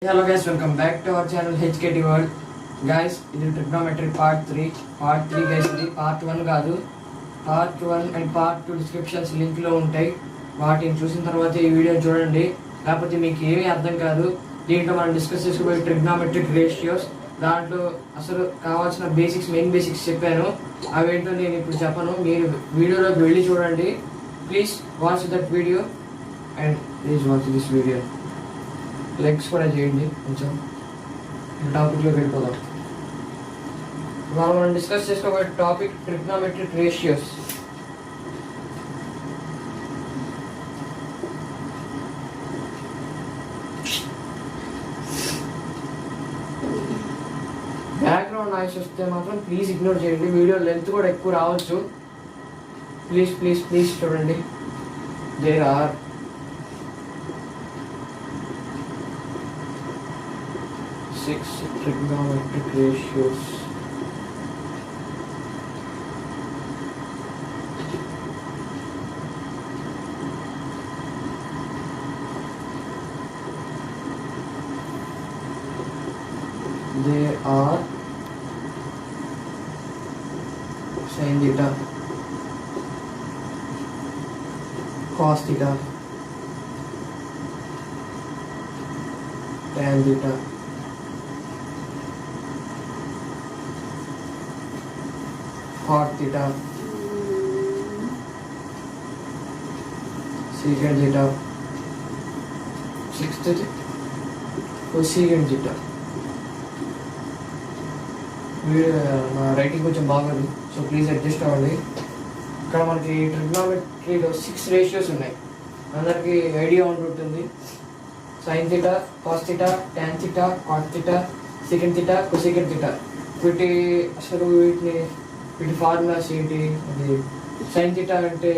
Hello guys, welcome back to our channel HKT World. Guys, ఇది trigonometry part 3 guys. ఇది part 1 కాదు, part 1 and part 2 descriptions link లో ఉంటాయి. వాటిని చూసిన తర్వాత ఈ వీడియో చూడండి, లేకపోతే మీకు ఏమీ అర్థం కాదు. దీంట్లో మనం డిస్కస్ చేసుకోబోయే ట్రిగ్నోమెట్రిక్ రేషియోస్, దాంట్లో అసలు కావాల్సిన మెయిన్ బేసిక్స్ చెప్పాను. అవేంటో నేను ఇప్పుడు చెప్పను, మీరు వీడియోలోకి వెళ్ళి చూడండి. Please watch that video and please watch this video. Legs కూడా చేయండి కొంచెం. టాపిక్లోకి వెళ్ళిపోదాం. మనం డిస్కస్ చేసుకోబోయే topic trigonometric ratios. Background noise వస్తే మాత్రం ప్లీజ్ ఇగ్నోర్ చేయండి. వీడియో లెంత్ కూడా ఎక్కువ రావచ్చు. ప్లీజ్ ప్లీజ్ ప్లీజ్ చూడండి. There are six trigonometric ratios. They are sin theta, cos theta, tan theta, cot theta, secant theta, sixth cosecant theta. నా writing కొంచెం బాగోదు, సో ప్లీజ్ అడ్జస్ట్ అవ్వండి. ఇక్కడ మనకి ట్రిగ్నోమెట్రీలో 6 రేషియోస్ ఉన్నాయి. అందరికీ ఐడియా ఉంటుంది. Sine theta, cos theta, tan theta, cot theta, secant theta, cosecant theta. వీటి ఫార్ములాస్ ఏంటి? అది సైన్ థీటా అంటే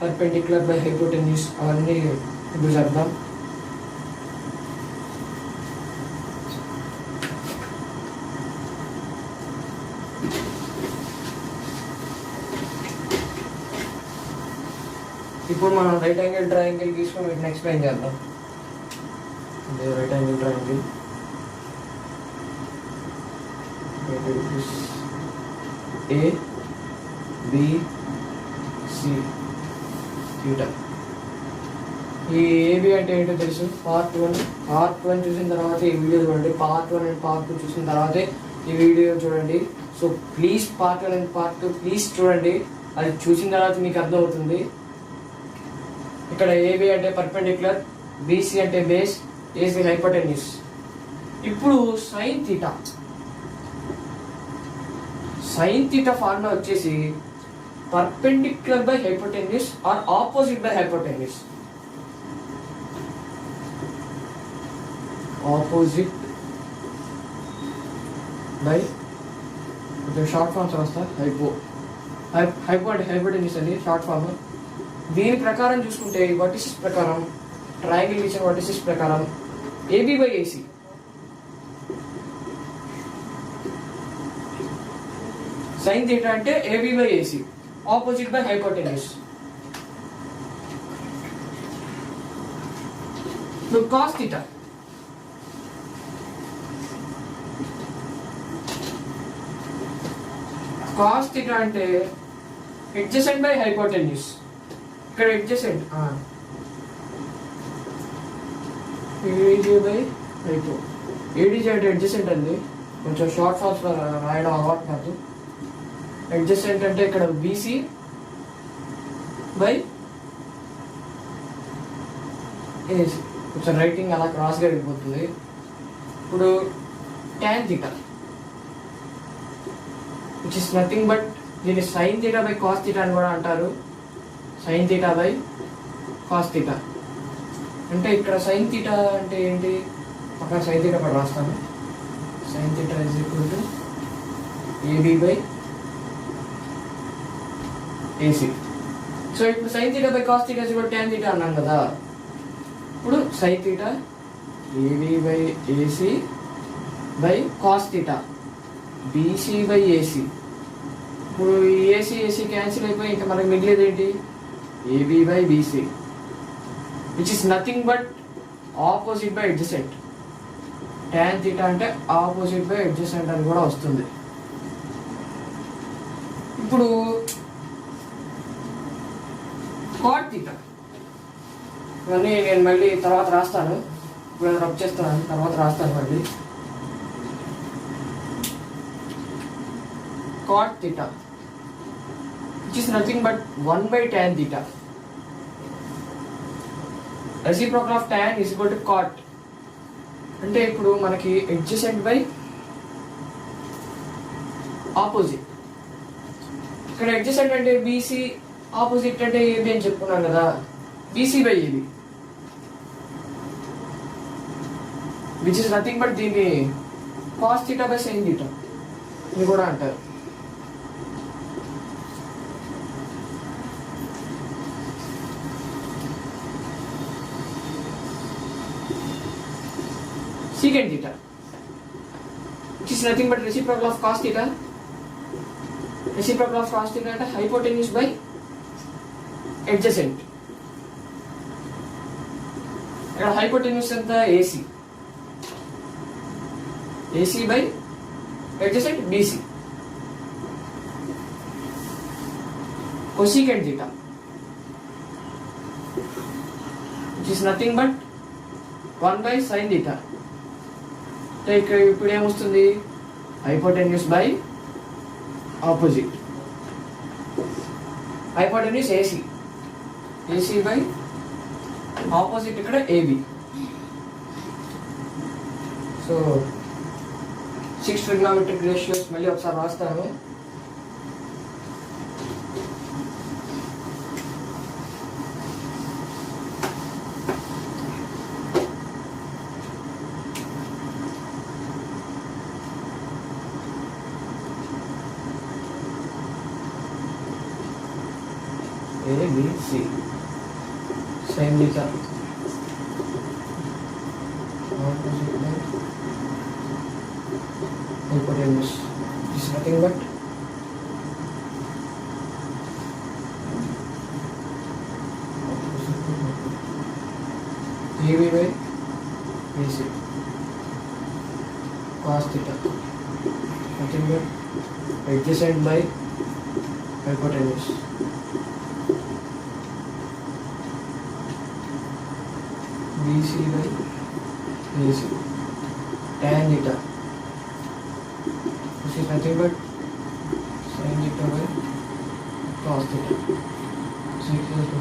పర్పెండిక్యులర్ బై హైపోటెన్యూస్, అవన్నీ ఇప్పుడు చెప్దాం. ఇప్పుడు మనం రైట్ యాంగిల్ ట్రయాంగిల్ తీసుకొని వీటిని ఎక్స్ప్లెయిన్ చేద్దాం. అదే right angle triangle A B C theta. ఈ ఏబి అంటే ఏంటో తెలుసు. పార్ట్ వన్ చూసిన తర్వాత ఈ వీడియో చూడండి. పార్ట్ 1 అండ్ పార్ట్ 2 చూసిన తర్వాతే ఈ వీడియో చూడండి. So please part 1 and part 2 please చూడండి. అది చూసిన తర్వాత మీకు అర్థమవుతుంది. ఇక్కడ ఏబి అంటే పర్పెండిక్యులర్, బీసీ అంటే బేస్, ఏసీ హైపోటెన్యూస్. ఇప్పుడు సైన్ థీటా ఫార్ములా వచ్చేసి perpendicular by hypotenuse or opposite by hypotenuse. Opposite by short forms వస్తా. హైపో అంటే హైపోటెన్యూస్ అండి షార్ట్ ఫార్మ్. దీని ప్రకారం చూసుకుంటే వర్టిసిస్ ప్రకారం, ట్రయాంగిల్ ఇచ్చిన వర్టిసిస్ ప్రకారం A B by A C. Sine theta అంటే A B by A C, opposite by hypotenuse. Cos theta అంటే అడ్జసెంట్ బై హైపోటెన్యూస్. ఇక్కడ adjacent ADG by hypo. ADG అంటే అడ్జసెంట్ అండి, కొంచెం షార్ట్ ఫార్మ్స్ రాయడం అలవాటు కాదు. అడ్జసెంట్ అంటే ఇక్కడ బీసీ బై ఏసీ. కొంచెం రైటింగ్ అలా క్రాస్గా వెళ్ళిపోతుంది. ఇప్పుడు tan theta which is nothing but, దీన్ని sine theta by cos theta అని కూడా అంటారు. Sine theta by cos theta అంటే ఇక్కడ సైన్ థీటా అంటే ఏంటి? అక్కడ సైన్ థీటా అక్కడ రాస్తాను. Sine theta is equal to A B by A C. So ఇప్పుడు sine theta by cos theta is equal tan theta అన్నాం కదా. ఇప్పుడు sine theta A B by A C by cos theta B C by A C. ఇప్పుడు A C cancel అయిపోయి ఇంకా మనకి మిగిలేదు ఏంటి? AB by B C. which is nothing but opposite by adjacent. tan theta అంటే ఆపోజిట్ బై అడ్జసెంట్ అని కూడా వస్తుంది. ఇప్పుడు cot theta ఇవన్నీ నేను మళ్ళీ తర్వాత రాస్తాను, ఇప్పుడు రబ్ చేస్తాను తర్వాత రాస్తాను మళ్ళీ. cot theta which is nothing but 1 by tan theta. Reciprocal of tan is equal to cot. అంటే ఇప్పుడు మనకి adjacent by opposite. ఇక్కడ adjacent అంటే BC, opposite అంటే AB అని చెప్పుకున్నాం కదా, BC by AB which is nothing but దీన్ని cos theta by sin theta ఇది కూడా అంటారు. secant theta which is nothing but reciprocal of cos theta. Reciprocal of cos theta అంటే hypotenuse by adjacent. ఇక్కడ hypotenuse ఎంత AC, AC by adjacent BC. cosecant theta which is nothing but 1 by sin theta. ఇక్కడ ఇప్పుడు ఏమొస్తుంది, hypotenuse by opposite. Hypotenuse AC, AC by opposite ఇక్కడ AB. So 6 trigonometric ratios మళ్ళీ ఒకసారి రాస్తాను. ABC sin theta opposite by hypotenuse is nothing but AB by AC cos theta nothing but adjacent by hypotenuse BC by AC tan theta which is nothing but sin theta by cos theta is equal to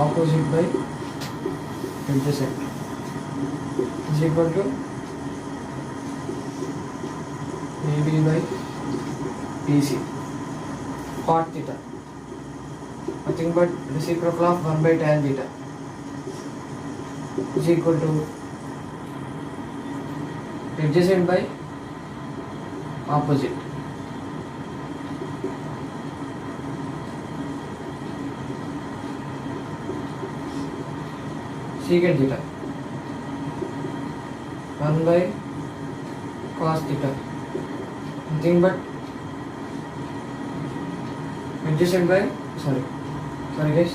opposite by adjacent is equal to AB by BC. cot theta nothing but reciprocal of 1 by tan theta is equal to adjacent by opposite. Secant theta 1 by cos theta nothing but adjacent by sorry guys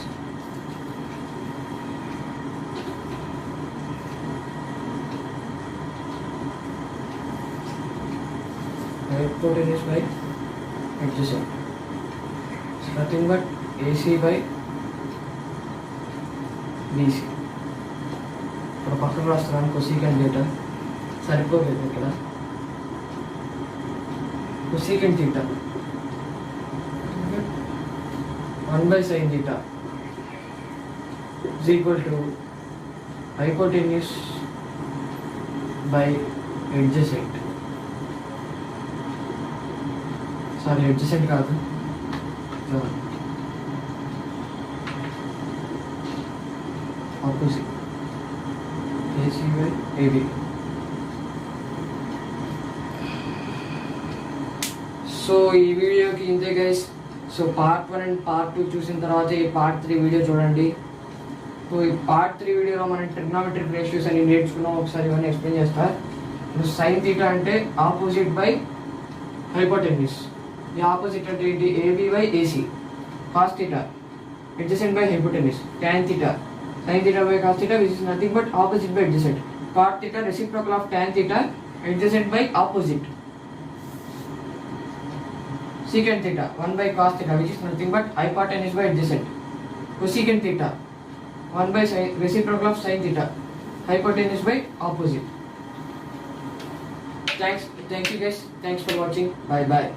hypotenuse by adjacent it's nothing but AC by BC. ఇప్పుడు పక్కన రాస్తున్నాను cosecant theta సరిపోలేదు ఇక్కడ. cosecant theta 1 by sin theta is equal to hypotenuse by adjacent. Sorry adjacent కాదు, opposite A C by A B. So ఈ వీడియోకి ఇంతే guys. So part 1 and part 2 చూసిన తర్వాత ఈ పార్ట్ 3 వీడియో చూడండి. సో ఈ పార్ట్ 3 వీడియోలో మనం ట్రిగ్నోమెట్రిక్ రేషియోస్ అని నేర్చుకున్నాం. ఒకసారి ఇవన్నీ ఎక్స్ప్లెయిన్ చేస్తా. సైన్ థీటా అంటే ఆపోజిట్ బై హైపోటెన్యూస్. ఈ ఆపోజిట్ అంటే ఏంటి, AB by AC. Cos theta adjacent by hypotenuse. tan theta sin theta by cos theta which is nothing but opposite by adjacent. cot theta reciprocal of tan theta adjacent by opposite. Secant theta 1 by cos theta, which is nothing but hypotenuse by adjacent. Cosecant theta 1 by reciprocal of sin theta, hypotenuse by opposite. Thank you guys. Thanks for watching. Bye bye.